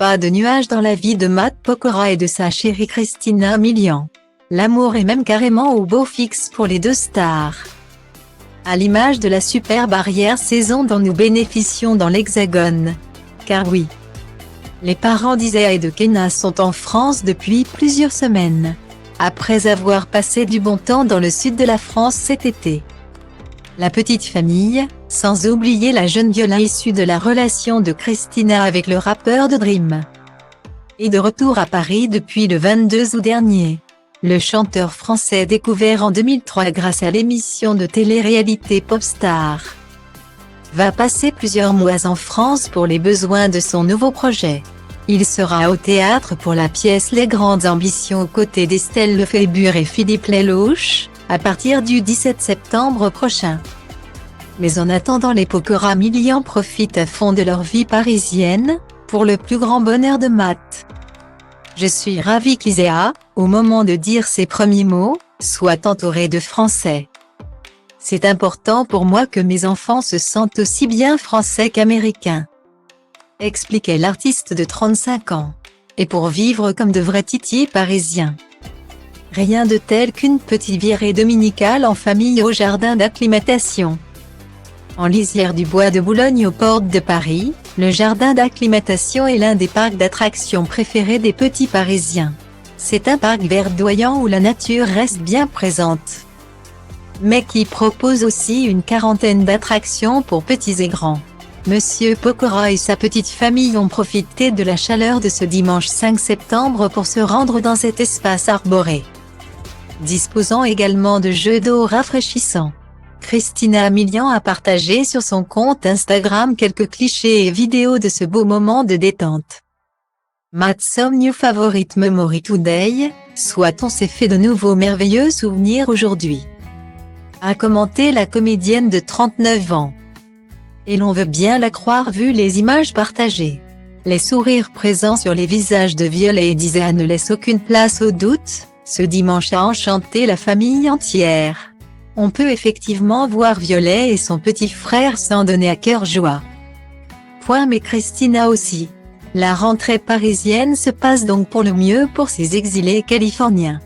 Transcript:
Pas de nuages dans la vie de Matt Pokora et de sa chérie Christina Milian. L'amour est même carrément au beau fixe pour les deux stars. À l'image de la superbe arrière-saison dont nous bénéficions dans l'Hexagone. Car oui, les parents d'Isaiah et de Kenna sont en France depuis plusieurs semaines, après avoir passé du bon temps dans le sud de la France cet été. La petite famille, sans oublier la jeune Viola issue de la relation de Christina avec le rappeur de Dream, est de retour à Paris depuis le 22 août dernier. Le chanteur français découvert en 2003 grâce à l'émission de télé-réalité Popstar va passer plusieurs mois en France pour les besoins de son nouveau projet. Il sera au théâtre pour la pièce Les Grandes Ambitions aux côtés d'Estelle Lefébure et Philippe Lelouch, à partir du 17 septembre prochain. Mais en attendant, les Pokora Milian profitent à fond de leur vie parisienne, pour le plus grand bonheur de Matt. Je suis ravie qu'Isaiah, au moment de dire ses premiers mots, soit entouré de Français. C'est important pour moi que mes enfants se sentent aussi bien français qu'américains, expliquait l'artiste de 35 ans. Et pour vivre comme de vrais titis parisiens. Rien de tel qu'une petite virée dominicale en famille au jardin d'acclimatation. En lisière du bois de Boulogne aux portes de Paris, le jardin d'acclimatation est l'un des parcs d'attractions préférés des petits Parisiens. C'est un parc verdoyant où la nature reste bien présente, mais qui propose aussi une quarantaine d'attractions pour petits et grands. Monsieur Pokora et sa petite famille ont profité de la chaleur de ce dimanche 5 septembre pour se rendre dans cet espace arboré, disposant également de jeux d'eau rafraîchissants. Christina Milian a partagé sur son compte Instagram quelques clichés et vidéos de ce beau moment de détente. Matt's some new favorite memory today, soit on s'est fait de nouveaux merveilleux souvenirs aujourd'hui, a commenté la comédienne de 39 ans. Et l'on veut bien la croire vu les images partagées. Les sourires présents sur les visages de Viola et d'Isaiah ne laissent aucune place au doute, ce dimanche a enchanté la famille entière. On peut effectivement voir Viola et son petit frère s'en donner à cœur joie. Mais Christina aussi. La rentrée parisienne se passe donc pour le mieux pour ces exilés californiens.